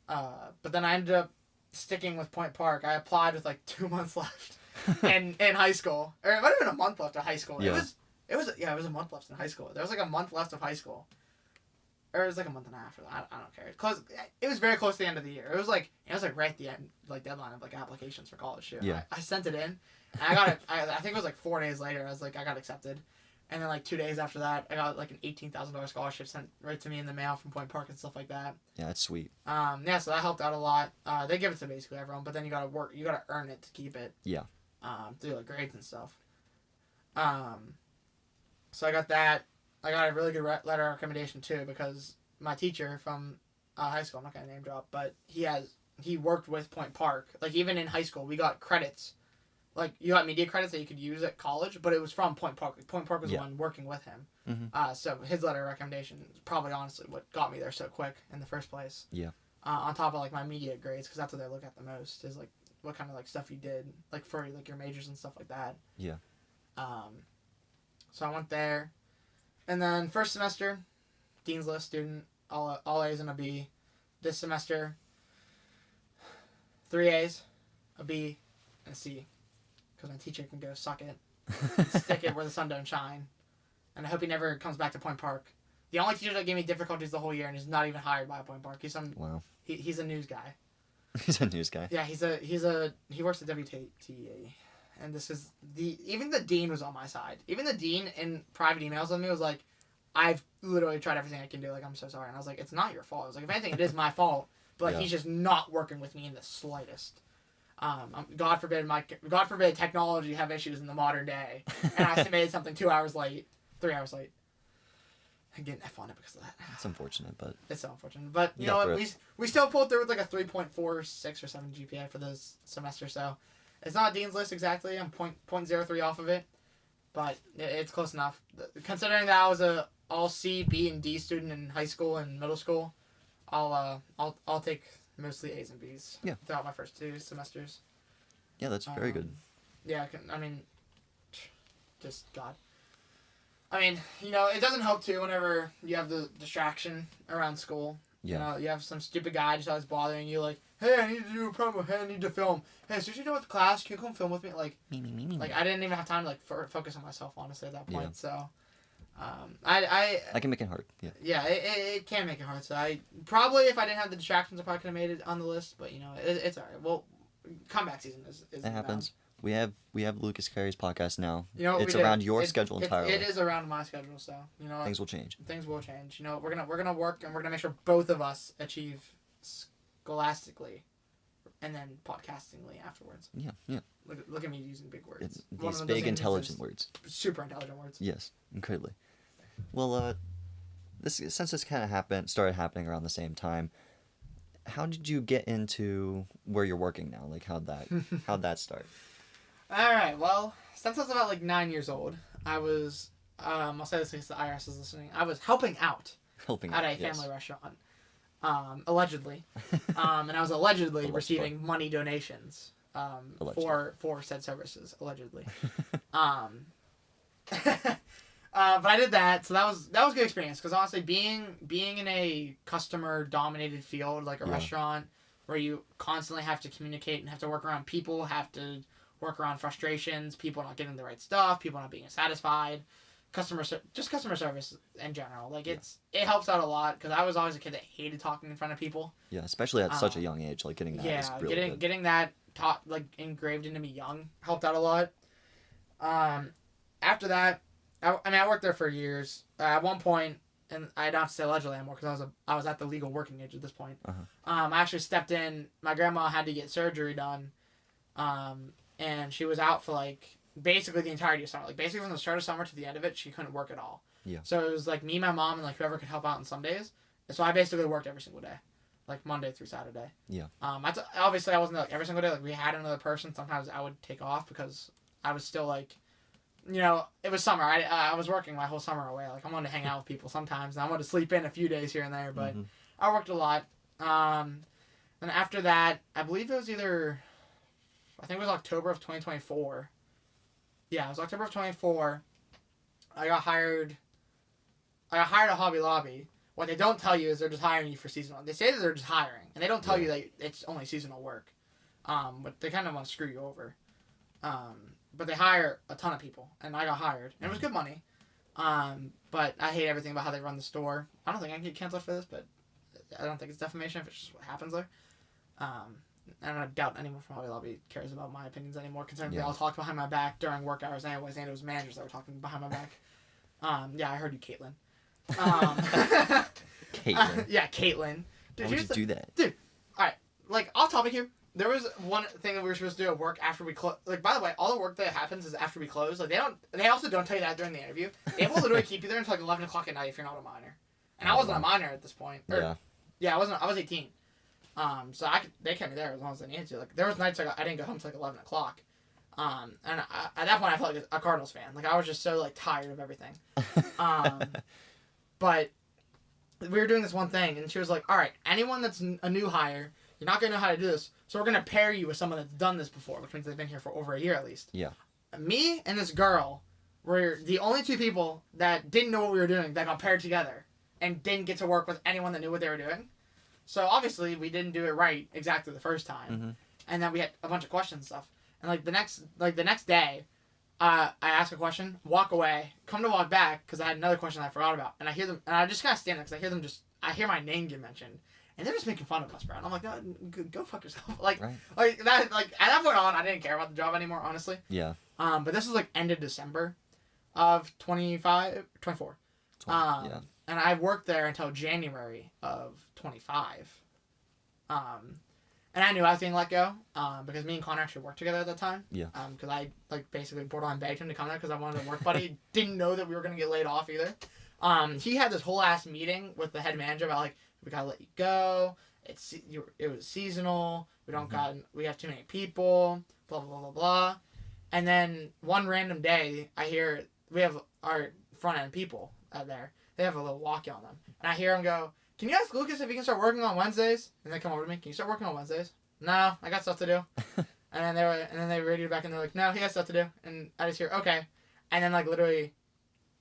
Speaker 2: know. But then I ended up sticking with Point Park. I applied with like 2 months left in high school, or it might have been a month left of high school.
Speaker 1: Yeah.
Speaker 2: It was a month left in high school. There was like a month left of high school, or it was like a month and a half. I don't care. Close. It was very close to the end of the year. It was like right at the end, like deadline of like applications for college too.
Speaker 1: Yeah.
Speaker 2: I sent it in, and I got it. I think it was like 4 days later. I got accepted. And then, like, 2 days after that, I got, like, an $18,000 scholarship sent right to me in the mail from Point Park and stuff like that.
Speaker 1: Yeah, that's sweet.
Speaker 2: Yeah, so that helped out a lot. They give it to basically everyone, but then you gotta earn it to keep it.
Speaker 1: Yeah.
Speaker 2: Do, like, grades and stuff. So I got that. I got a really good letter of recommendation, too, because my teacher from high school, I'm not gonna name drop, but he worked with Point Park. Like, even in high school, we got credits. Like, you got media credits that you could use at college, but it was from Point Park. Like, Point Park was the one working with him.
Speaker 1: Mm-hmm.
Speaker 2: So his letter of recommendation is probably honestly what got me there so quick in the first place.
Speaker 1: Yeah.
Speaker 2: On top of, like, my media grades, because that's what they look at the most, is, like, what kind of, like, stuff you did, like, for, like, your majors and stuff like that.
Speaker 1: Yeah.
Speaker 2: So I went there. And then first semester, Dean's List student, all A's and a B. This semester, 3 A's, a B, and a C. Because my teacher can go suck it, stick it where the sun don't shine, and I hope he never comes back to Point Park. The only teacher that gave me difficulties the whole year, and is not even hired by Point Park. He's a news guy.
Speaker 1: He's a news guy.
Speaker 2: Yeah, he works at WTA, and this is even the dean was on my side. Even the dean in private emails with me was like, I've literally tried everything I can do. Like, I'm so sorry, and I was like, it's not your fault. I was like, if anything, it is my fault. But like, he's just not working with me in the slightest. God forbid technology have issues in the modern day, and I submitted something 2 hours late, 3 hours late. I'm getting F on it because of that.
Speaker 1: It's unfortunate, but
Speaker 2: it's so unfortunate. But you know what? We still pulled through with like a 3.46 or 7 GPA for this semester, so it's not Dean's List exactly. I'm 0.03 off of it, but it's close enough. Considering that I was a all C, B, and D student in high school and middle school, I'll take mostly A's and B's throughout my first 2 semesters.
Speaker 1: Yeah, that's very good.
Speaker 2: Yeah, I mean, just God. I mean, it doesn't help too whenever you have the distraction around school.
Speaker 1: Yeah.
Speaker 2: You have some stupid guy just always bothering you, like, hey, I need to do a promo, hey, I need to film. Hey, so you done with class? Can you come film with me? Like, like I didn't even have time to like focus on myself, honestly, at that point. Yeah. So, I
Speaker 1: can make it hard. Yeah.
Speaker 2: Yeah, it can make it hard. So I probably, if I didn't have the distractions, I probably could have made it on the list. But it's alright. Well, comeback season is
Speaker 1: it happens. We have Lucas Carey's podcast now.
Speaker 2: It's
Speaker 1: around your schedule entirely.
Speaker 2: It is around my schedule, so
Speaker 1: things will change.
Speaker 2: Things will change. We're gonna work, and we're gonna make sure both of us achieve scholastically, and then podcastingly afterwards.
Speaker 1: Yeah, yeah.
Speaker 2: Look at me using big words.
Speaker 1: These big intelligent words.
Speaker 2: Super intelligent words.
Speaker 1: Yes, incredibly. Well, since this kind of started happening around the same time, how did you get into where you're working now? Like, how'd that start?
Speaker 2: All right. Well, since I was about like 9 years old, I was I'll say this because the IRS is listening. I was helping out at a family restaurant, allegedly, and I was allegedly receiving money donations for said services, allegedly. But I did that, so that was a good experience. Because honestly, being in a customer dominated field like a restaurant, where you constantly have to communicate and have to work around people, have to work around frustrations, people not getting the right stuff, people not being satisfied, just customer service in general. Like it helps out a lot because I was always a kid that hated talking in front of people.
Speaker 1: Yeah, especially at such a young age, like getting that is really good.
Speaker 2: Getting that taught like engraved into me young helped out a lot. After that, I worked there for years. At one point, and I don't say allegedly anymore because I was at the legal working age at this point. I actually stepped in. My grandma had to get surgery done, and she was out for like basically the entirety of summer. Like basically from the start of summer to the end of it, she couldn't work at all.
Speaker 1: Yeah.
Speaker 2: So it was like me, my mom, and like whoever could help out on some days. And so I basically worked every single day, like Monday through Saturday.
Speaker 1: Yeah.
Speaker 2: Obviously I wasn't like every single day. Like we had another person. Sometimes I would take off because I was still like, you know, it was summer. I was working my whole summer away. Like I wanted to hang out with people sometimes, and I wanted to sleep in a few days here and there. But I worked a lot. And after that, I believe it was I think it was October of 2024. Yeah, it was October of 24. I got hired at Hobby Lobby. What they don't tell you is they're just hiring you for seasonal. They say that they're just hiring, and they don't tell you that it's only seasonal work. But they kind of want to screw you over. But they hire a ton of people, and I got hired. And it was good money. But I hate everything about how they run the store. I don't think I can get canceled for this, but I don't think it's defamation if it's just what happens there. And I doubt anyone from Hobby Lobby cares about my opinions anymore, considering they all talk behind my back during work hours anyways, and it was managers that were talking behind my back. Yeah, I heard you, Caitlin.
Speaker 1: Caitlin.
Speaker 2: Yeah, Caitlin.
Speaker 1: Why would you do that?
Speaker 2: Dude, alright, like, off topic here, there was one thing that we were supposed to do at work after we close. Like, by the way, all the work that happens is after we close. Like, they also don't tell you that during the interview. They will literally keep you there until like 11 o'clock at night if you're not a minor. And I wasn't a minor at this point. Yeah, I was 18. So they kept me there as long as they needed to. Like there was nights I didn't go home till like 11 o'clock. And at that point I felt like a Cardinals fan. Like I was just so like tired of everything. But we were doing this one thing, and she was like, "All right, anyone that's a new hire, you're not gonna know how to do this. So we're gonna pair you with someone that's done this before, which means they've been here for over a year at least."
Speaker 1: Yeah.
Speaker 2: Me and this girl were the only two people that didn't know what we were doing that got paired together and didn't get to work with anyone that knew what they were doing. So obviously we didn't do it right exactly the first time, and then we had a bunch of questions and stuff. And like the next day, I ask a question, walk away, come to walk back because I had another question I forgot about, and I hear them, and I just kind of stand there because I hear my name get mentioned, and they're just making fun of us, bro. And I'm like, oh, go fuck yourself, like at that point on, I didn't care about the job anymore, honestly.
Speaker 1: Yeah.
Speaker 2: But this was like end of December, of 24.
Speaker 1: Yeah.
Speaker 2: And I worked there until January of 25. And I knew I was getting let go, because me and Connor actually worked together at that time.
Speaker 1: Yeah.
Speaker 2: Because I, like, basically borderline begged him to come there because I wanted a work buddy. Didn't know that we were going to get laid off either. He had this whole ass meeting with the head manager about, like, we got to let you go. It was seasonal. We have too many people, blah, blah, blah, blah, blah. And then one random day, I hear, we have our front end people out there. They have a little walkie on them. And I hear him go, "Can you ask Lucas if he can start working on Wednesdays?" And they come over to me, "Can you start working on Wednesdays?" "No, I got stuff to do." and then they radioed back and they're like, "No, he has stuff to do." And I just hear, "Okay." And then like literally,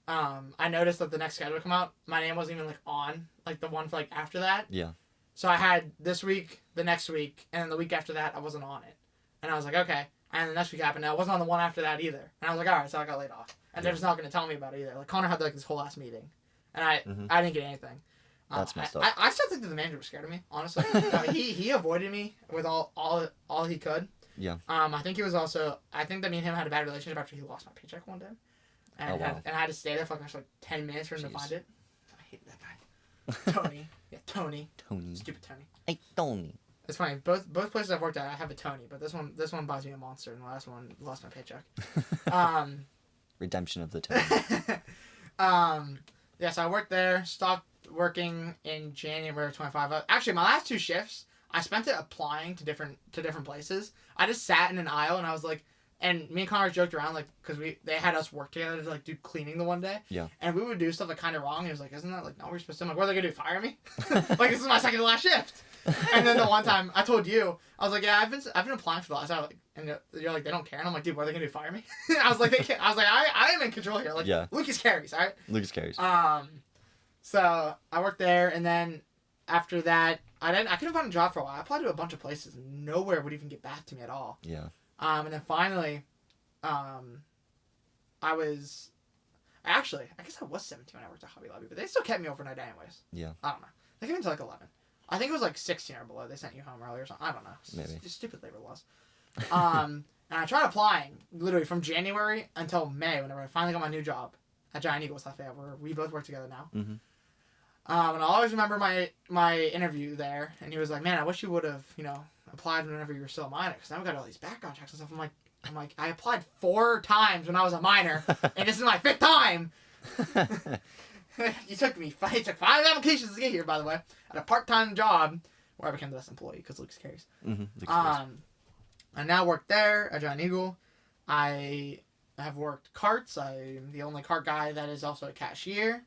Speaker 2: I noticed that the next schedule come out, my name wasn't even like on like the one for like after that.
Speaker 1: Yeah.
Speaker 2: So I had this week, the next week, and then the week after that I wasn't on it. And I was like, okay. And the next week happened, and I wasn't on the one after that either. And I was like, all right, so I got laid off. And they're just not going to tell me about it either. Like Connor had like this whole ass meeting. And I didn't get anything.
Speaker 1: That's messed up.
Speaker 2: I still think that the manager was scared of me, honestly. He avoided me with all he could.
Speaker 1: Yeah.
Speaker 2: I think that me and him had a bad relationship after he lost my paycheck one day. And, and I had to stay there for like 10 minutes for him to find it. I hate that guy. Tony. Yeah, Tony. Stupid Tony.
Speaker 1: Hey, Tony.
Speaker 2: It's funny. Both places I've worked at, I have a Tony, but this one buys me a Monster, and the last one lost my paycheck.
Speaker 1: Redemption of the Tony.
Speaker 2: Yeah, so I worked there, stopped working in January of 25. Actually, my last two shifts, I spent it applying to different places. I just sat in an aisle, and I was like, and me and Connor joked around, like, because they had us work together to, like, do cleaning the one day.
Speaker 1: Yeah.
Speaker 2: And we would do stuff, like, kind of wrong. He was like, isn't that, like, not what you're supposed to do? I'm like, what are they going to do, fire me? Like, this is my second to last shift. And then the one time, I told you, I was like, yeah, I've been applying for the last hour, like, and you're like, they don't care. And I'm like, dude, what are they going to do, fire me? I was like, I am in control here. Like,
Speaker 1: yeah.
Speaker 2: Lucas carries, all right?
Speaker 1: Lucas carries.
Speaker 2: So I worked there, and then after that, I couldn't find a job for a while. I applied to a bunch of places, and nowhere would even get back to me at all.
Speaker 1: Yeah.
Speaker 2: And then finally, Actually, I guess I was 17 when I worked at Hobby Lobby, but they still kept me overnight anyways.
Speaker 1: Yeah.
Speaker 2: I don't know. They kept me until like 11. I think it was like 16 or below. They sent you home early or something. I don't know.
Speaker 1: Maybe.
Speaker 2: Just stupid labor laws. And I tried applying literally from January until May whenever I finally got my new job at Giant Eagle South Fayette, where we both work together now.
Speaker 1: Mm-hmm.
Speaker 2: And I always remember my interview there, and he was like, "Man, I wish you would have, applied whenever you were still a minor, because now we got all these background checks and stuff." I'm like, I applied 4 times when I was a minor, and this is my 5th time. It took 5 applications to get here, by the way, at a part-time job where I became the best employee because Luke's cares. I now work there at Giant Eagle. I have worked carts. I'm the only cart guy that is also a cashier.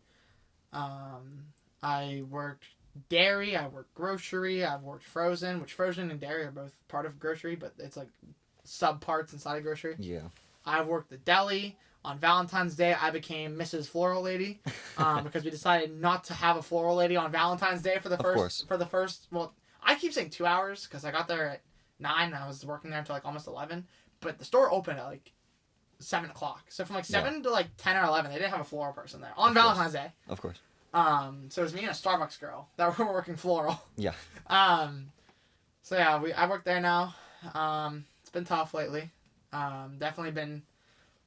Speaker 2: I worked dairy. I worked grocery. I've worked frozen, which frozen and dairy are both part of grocery, but it's like sub parts inside of grocery.
Speaker 1: Yeah.
Speaker 2: I've worked the deli. On Valentine's Day, I became Mrs. Floral Lady because we decided not to have a floral lady on Valentine's Day for the first. Well, I keep saying 2 hours because I got there at 9 and I was working there until like almost 11. But the store opened at like 7 o'clock. So from like 7 to like 10 or 11, they didn't have a floral person there on Valentine's Day.
Speaker 1: Of course.
Speaker 2: So it was me and a Starbucks girl that were working floral.
Speaker 1: Yeah.
Speaker 2: So yeah, I work there now. It's been tough lately. Definitely been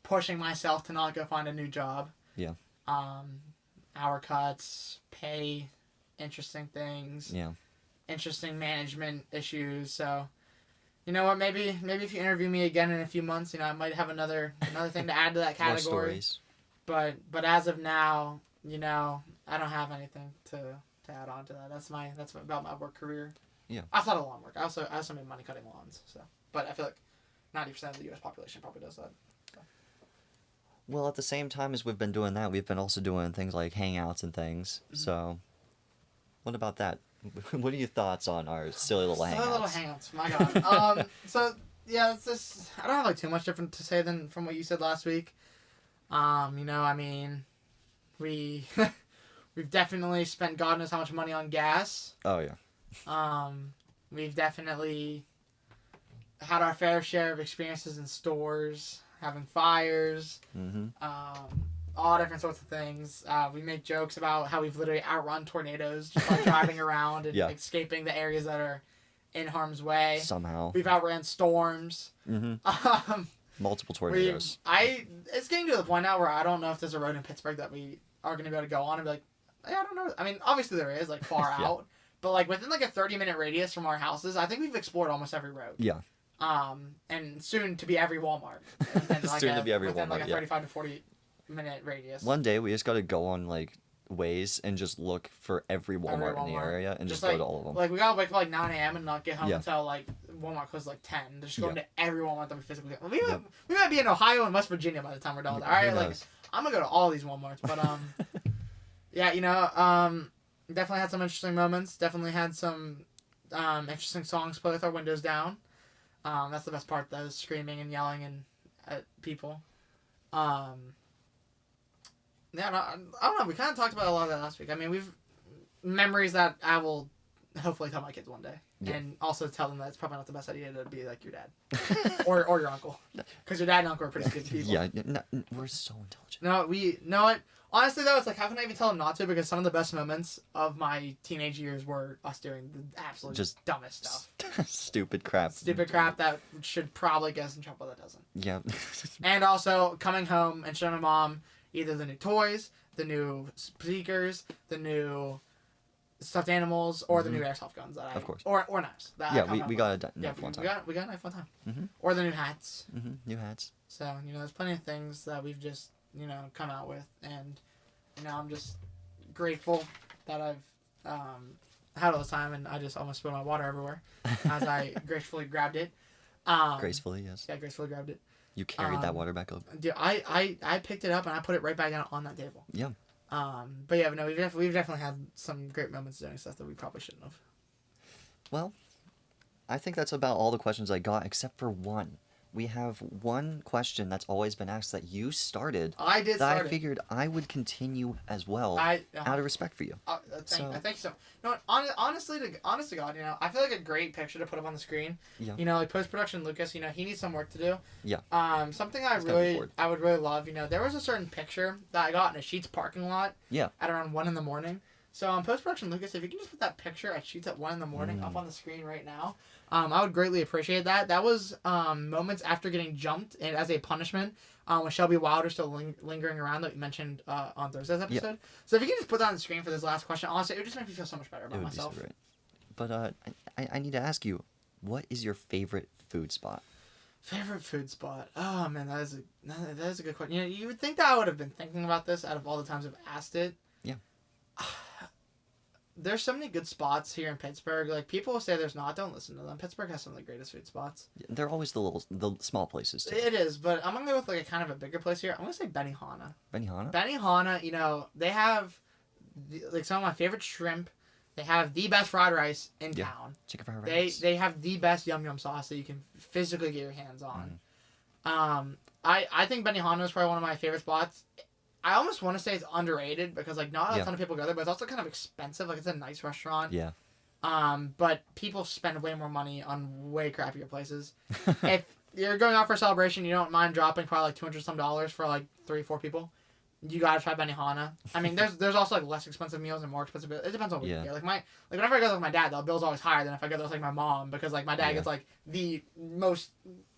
Speaker 2: pushing myself to not go find a new job.
Speaker 1: Yeah.
Speaker 2: Hour cuts, pay, interesting things.
Speaker 1: Yeah.
Speaker 2: Interesting management issues. So, you know what? Maybe if you interview me again in a few months, I might have another thing to add to that category.
Speaker 1: More stories.
Speaker 2: But as of now, I don't have anything to add on to that. That's about my work career.
Speaker 1: Yeah.
Speaker 2: Outside of lawn work, I also made money cutting lawns. So, but I feel like 90% of the U.S. population probably does that. So.
Speaker 1: Well, at the same time as we've been doing that, we've been also doing things like hangouts and things. Mm-hmm. So, what about that? What are your thoughts on our silly little hangouts?
Speaker 2: Silly little hangouts, my God. So yeah, it's just I don't have like too much different to say than from what you said last week. We've definitely spent God knows how much money on gas.
Speaker 1: Oh yeah.
Speaker 2: We've definitely had our fair share of experiences in stores, having fires, all different sorts of things. We make jokes about how we've literally outrun tornadoes just by driving around and escaping the areas that are in harm's way.
Speaker 1: Somehow.
Speaker 2: We've outran storms.
Speaker 1: Multiple tornadoes.
Speaker 2: It's getting to the point now where I don't know if there's a road in Pittsburgh that we are going to be able to go on and be like, hey, I don't know. I mean, obviously there is, like, far out. But, like, within, like, a 30-minute radius from our houses, I think we've explored almost every road.
Speaker 1: Yeah.
Speaker 2: And soon to be every Walmart. Within, like,
Speaker 1: soon to be every
Speaker 2: within,
Speaker 1: Walmart,
Speaker 2: like, a 35 to 40-minute radius.
Speaker 1: One day, we just got to go on, like, Waze and just look for every Walmart in the area and just go to all of them.
Speaker 2: Like, we got to wake up, like, 9 a.m. and not get home until, like, Walmart closes, like, 10. Just go into every Walmart that we physically get. We might be in Ohio and West Virginia by the time we're done with it. All right? Like, I'm going to go to all these Walmarts. But, yeah, definitely had some interesting moments. Definitely had some interesting songs play with our windows down. That's the best part, though, screaming and yelling at people. Yeah, I don't know. We kind of talked about a lot of that last week. I mean, we've memories that I will hopefully tell my kids one day, and also tell them that it's probably not the best idea to be like your dad or your uncle, because your dad and uncle are pretty good people.
Speaker 1: Yeah, we're so intelligent.
Speaker 2: No, we know it. Honestly, though, it's like, how can I even tell them not to? Because some of the best moments of my teenage years were us doing the absolute just dumbest stuff.
Speaker 1: Stupid crap.
Speaker 2: Stupid crap that should probably get us in trouble, that doesn't.
Speaker 1: Yeah.
Speaker 2: And also coming home and showing my mom either the new toys, the new speakers, the new stuffed animals, or the new airsoft guns that
Speaker 1: of course.
Speaker 2: or knives.
Speaker 1: We got a knife one time.
Speaker 2: We got a knife one time. Or the new hats.
Speaker 1: New hats.
Speaker 2: So, there's plenty of things that we've just, come out with, and, I'm just grateful that I've had all this time, and I just almost spilled my water everywhere as I gracefully grabbed it.
Speaker 1: Gracefully, yes.
Speaker 2: Yeah, gracefully grabbed it.
Speaker 1: You carried that water back up.
Speaker 2: Dude, I picked it up and I put it right back down on that table.
Speaker 1: Yeah.
Speaker 2: But yeah, no, we've definitely had some great moments doing stuff that we probably shouldn't have.
Speaker 1: Well, I think that's about all the questions I got, except for one. we have one question that's always been asked that you started.
Speaker 2: I did
Speaker 1: that
Speaker 2: start
Speaker 1: I figured I would continue as well, out of respect for you.
Speaker 2: Thank you so. No, honestly, honest to God, I feel like a great picture to put up on the screen.
Speaker 1: Yeah.
Speaker 2: Like post production, Lucas. He needs some work to do.
Speaker 1: Yeah.
Speaker 2: Something I would really love. There was a certain picture that I got in a Sheetz parking lot.
Speaker 1: Yeah.
Speaker 2: At around 1 a.m. So on post production, Lucas, if you can just put that picture at Sheetz at 1 a.m. up on the screen right now. I would greatly appreciate that. That was moments after getting jumped and as a punishment with Shelby Wilder still lingering around that you mentioned on Thursday's episode. Yep. So if you can just put that on the screen for this last question, honestly, it would just make me feel so much better about myself.
Speaker 1: Be so great. But I need to ask you, what is your favorite food spot?
Speaker 2: Favorite food spot? Oh man, that is a good question. You would think that I would have been thinking about this out of all the times I've asked it.
Speaker 1: Yeah.
Speaker 2: There's so many good spots here in Pittsburgh. Like, people will say there's not. Don't listen to them. Pittsburgh has some of the greatest food spots.
Speaker 1: They're always the small places, too.
Speaker 2: It is, but I'm going to go with, like, a kind of a bigger place here. I'm going to say Benihana.
Speaker 1: Benihana?
Speaker 2: Benihana, they have, some of my favorite shrimp. They have the best fried rice in town.
Speaker 1: Chicken fried rice.
Speaker 2: They have the best yum yum sauce that you can physically get your hands on. I think Benihana is probably one of my favorite spots. I almost want to say it's underrated because, like, not a ton of people go there, but it's also kind of expensive. Like, it's a nice restaurant.
Speaker 1: Yeah.
Speaker 2: But people spend way more money on way crappier places. If you're going out for a celebration, you don't mind dropping probably like $200 some for like 3-4 people, you gotta try Benihana. I mean, there's also like less expensive meals and more expensive. It depends on what you get. Like whenever I go there with my dad, the bill's always higher than if I go there with like my mom because like my dad gets like the most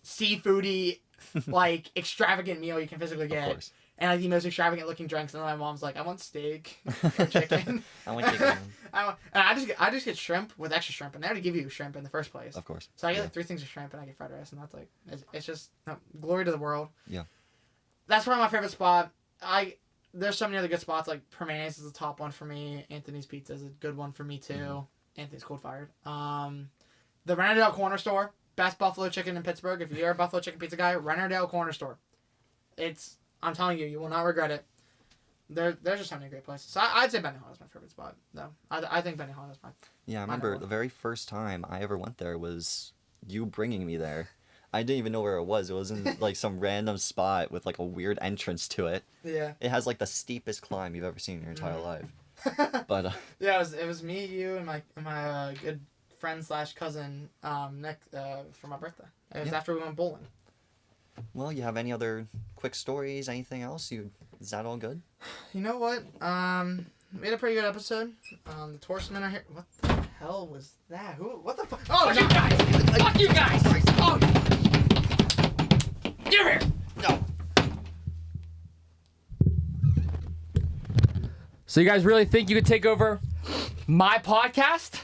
Speaker 2: seafoody, like extravagant meal you can physically get. Of course. And like the most extravagant looking drinks, and then my mom's like, "I want steak or chicken."
Speaker 1: I want chicken.
Speaker 2: I just get shrimp with extra shrimp, and they already give you shrimp in the first place.
Speaker 1: Of course.
Speaker 2: So I get like 3 things of shrimp, and I get fried rice, and that's like it's just glory to the world.
Speaker 1: Yeah.
Speaker 2: That's probably my favorite spot. There's so many other good spots. Like Permane's is the top one for me. Anthony's Pizza is a good one for me too. Mm-hmm. Anthony's Cold Fired. The Rennerdale Corner Store, best buffalo chicken in Pittsburgh. If you're a buffalo chicken pizza guy, Rennerdale Corner Store. I'm telling you, you will not regret it. There's just so many great places. So I'd say Benihana is my favorite spot. No, I think Benihana is mine.
Speaker 1: Yeah, I remember the very first time I ever went there was you bringing me there. I didn't even know where it was. It was in like some random spot with like a weird entrance to it. Yeah. It has like the steepest climb you've ever seen in your entire life. But
Speaker 2: yeah, it was me, you, and my good friend / cousin Nick for my birthday. It was after we went bowling.
Speaker 1: Well, you have any other quick stories? Anything else? Is that all good?
Speaker 2: You know what? We had a pretty good episode. The Torsemen are here. What the hell was that? What the fuck? Oh,
Speaker 3: fuck you guys! Fuck you guys! Oh. Get over here! No. So you guys really think you could take over my podcast?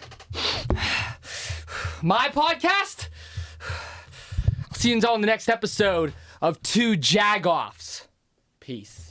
Speaker 3: My podcast? See you all in the next episode of 2 Jagoffs. Peace.